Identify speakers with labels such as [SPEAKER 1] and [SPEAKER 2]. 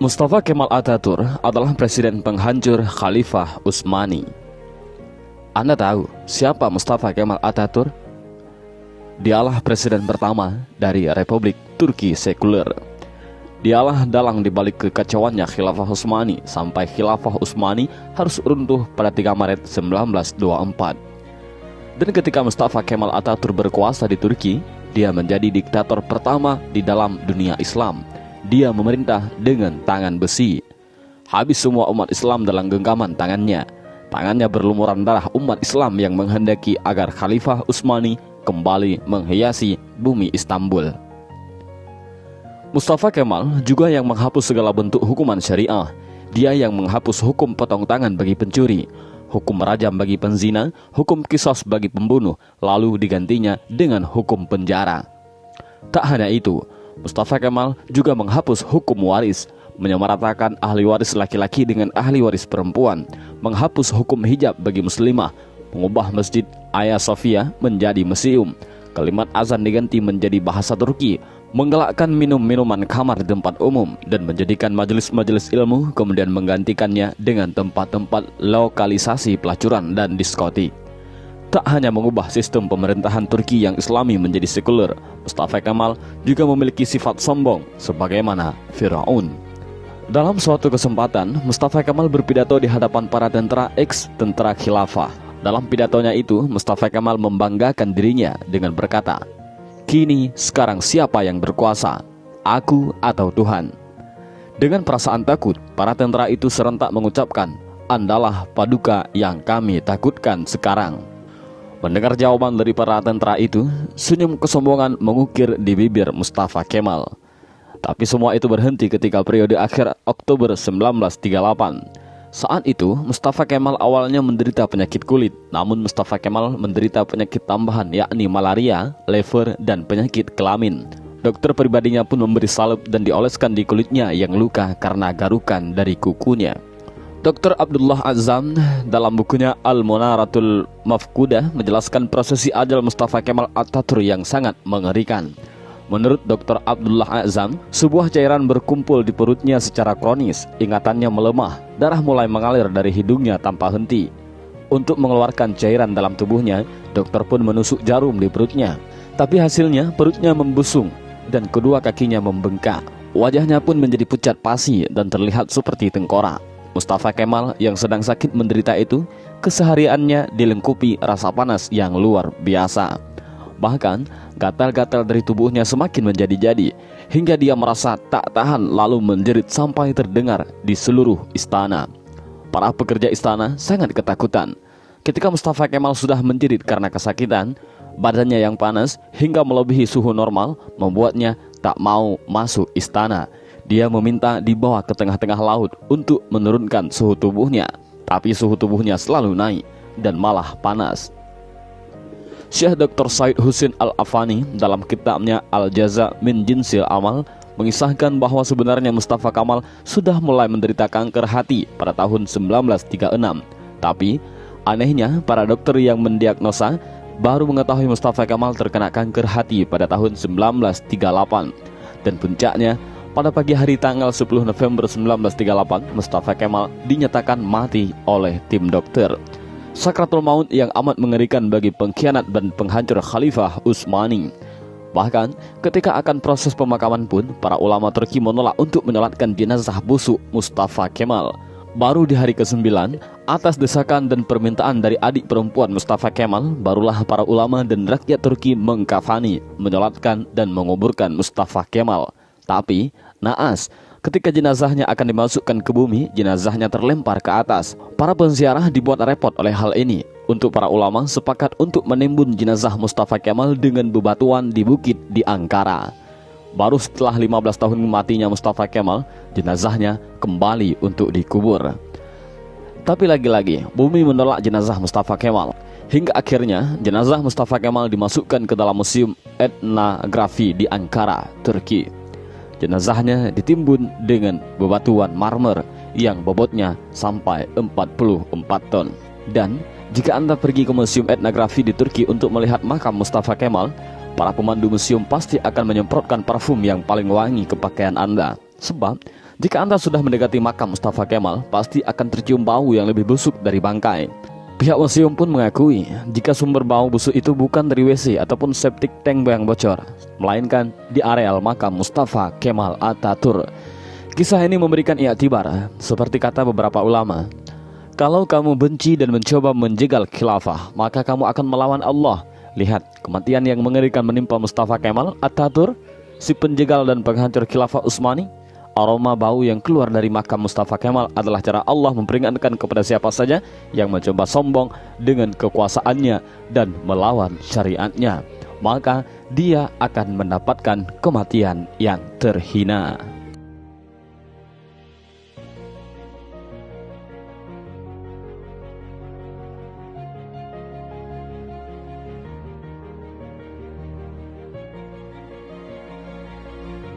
[SPEAKER 1] Mustafa Kemal Atatürk adalah presiden penghancur Khalifah Utsmani. Anda tahu siapa Mustafa Kemal Atatürk? Dialah presiden pertama dari Republik Turki sekuler. Dialah dalang dibalik kekacauannya Khilafah Utsmani sampai Khilafah Utsmani harus runtuh pada 3 Maret 1924. Dan ketika Mustafa Kemal Atatürk berkuasa di Turki, dia menjadi diktator pertama di dalam dunia Islam. Dia memerintah dengan tangan besi. Habis semua umat Islam dalam genggaman tangannya. Tangannya berlumuran darah umat Islam yang menghendaki agar Khalifah Utsmani kembali menghiasi bumi Istanbul. Mustafa Kemal juga yang menghapus segala bentuk hukuman syariah. Dia yang menghapus hukum potong tangan bagi pencuri, hukum rajam bagi penzina, hukum qisas bagi pembunuh, lalu digantinya dengan hukum penjara. Tak hanya itu, Mustafa Kemal juga menghapus hukum waris, menyamaratakan ahli waris laki-laki dengan ahli waris perempuan, menghapus hukum hijab bagi muslimah, mengubah Masjid Hagia Sophia menjadi museum, kalimat azan diganti menjadi bahasa Turki, menggalakkan minum-minuman kamar di tempat umum, dan menjadikan majelis-majelis ilmu, kemudian menggantikannya dengan tempat-tempat lokalisasi pelacuran dan diskotik. Tak hanya mengubah sistem pemerintahan Turki yang Islami menjadi sekuler, Mustafa Kemal juga memiliki sifat sombong sebagaimana Firaun. Dalam suatu kesempatan, Mustafa Kemal berpidato di hadapan para tentara ex-tentara khilafah. Dalam pidatonya itu, Mustafa Kemal membanggakan dirinya dengan berkata, "Kini sekarang siapa yang berkuasa, aku atau Tuhan?" Dengan perasaan takut, para tentara itu serentak mengucapkan, "Andalah paduka yang kami takutkan sekarang." Mendengar jawaban dari para tentara itu, senyum kesombongan mengukir di bibir Mustafa Kemal. Tapi semua itu berhenti ketika periode akhir Oktober 1938. Saat itu, Mustafa Kemal awalnya menderita penyakit kulit, namun Mustafa Kemal menderita penyakit tambahan yakni malaria, lever, dan penyakit kelamin. Dokter pribadinya pun memberi salep dan dioleskan di kulitnya yang luka karena garukan dari kukunya. Dr. Abdullah Azzam dalam bukunya Al-Munaratul Mafkudah menjelaskan prosesi ajal Mustafa Kemal Atatürk yang sangat mengerikan. Menurut Dr. Abdullah Azzam, sebuah cairan berkumpul di perutnya secara kronis, ingatannya melemah, darah mulai mengalir dari hidungnya tanpa henti. Untuk mengeluarkan cairan dalam tubuhnya, dokter pun menusuk jarum di perutnya. Tapi hasilnya perutnya membusung dan kedua kakinya membengkak. Wajahnya pun menjadi pucat pasi dan terlihat seperti tengkorak. Mustafa Kemal yang sedang sakit menderita itu, kesehariannya dilengkupi rasa panas yang luar biasa. Bahkan, gatal-gatal dari tubuhnya semakin menjadi-jadi, hingga dia merasa tak tahan lalu menjerit sampai terdengar di seluruh istana. Para pekerja istana sangat ketakutan. Ketika Mustafa Kemal sudah menjerit karena kesakitan, badannya yang panas hingga melebihi suhu normal membuatnya tak mau masuk istana. Dia meminta dibawa ke tengah-tengah laut untuk menurunkan suhu tubuhnya, tapi suhu tubuhnya selalu naik dan malah panas. Syekh Dr. Said Husin Al-Afani dalam kitabnya Al-Jaza min Jinsil Amal mengisahkan bahwa sebenarnya Mustafa Kemal sudah mulai menderita kanker hati pada tahun 1936. Tapi anehnya para dokter yang mendiagnosa baru mengetahui Mustafa Kemal terkena kanker hati pada tahun 1938. Dan puncaknya, pada pagi hari tanggal 10 November 1938, Mustafa Kemal dinyatakan mati oleh tim dokter. Sakratul maut yang amat mengerikan bagi pengkhianat dan penghancur Khalifah Utsmani. Bahkan ketika akan proses pemakaman pun, para ulama Turki menolak untuk menyolatkan jenazah busuk Mustafa Kemal. Baru di hari ke-9, atas desakan dan permintaan dari adik perempuan Mustafa Kemal, barulah para ulama dan rakyat Turki mengkafani, menyolatkan dan menguburkan Mustafa Kemal. Tapi, naas, ketika jenazahnya akan dimasukkan ke bumi, jenazahnya terlempar ke atas. Para penziarah dibuat repot oleh hal ini. Untuk para ulama sepakat untuk menimbun jenazah Mustafa Kemal dengan bebatuan di bukit di Ankara. Baru setelah 15 tahun matinya Mustafa Kemal, jenazahnya kembali untuk dikubur. Tapi lagi-lagi, bumi menolak jenazah Mustafa Kemal. Hingga akhirnya, jenazah Mustafa Kemal dimasukkan ke dalam Museum Etnografi di Ankara, Turki. Jenazahnya ditimbun dengan bebatuan marmer yang bobotnya sampai 44 ton. Dan jika Anda pergi ke Museum Etnografi di Turki untuk melihat makam Mustafa Kemal, para pemandu museum pasti akan menyemprotkan parfum yang paling wangi ke pakaian Anda. Sebab Jika Anda sudah mendekati makam Mustafa Kemal, pasti akan tercium bau yang lebih busuk dari bangkai. Pihak museum pun mengakui jika sumber bau busuk itu bukan dari WC ataupun septic tank yang bocor, melainkan di areal makam Mustafa Kemal Atatürk. Kisah ini memberikan i'tibar, seperti kata beberapa ulama, kalau kamu benci dan mencoba menjegal khilafah, maka kamu akan melawan Allah. Lihat, kematian yang mengerikan menimpa Mustafa Kemal Atatürk, si penjegal dan penghancur khilafah Utsmani. Aroma bau yang keluar dari makam Mustafa Kemal adalah cara Allah memperingatkan kepada siapa saja yang mencoba sombong dengan kekuasaannya dan melawan syariatnya, maka dia akan mendapatkan kematian yang terhina.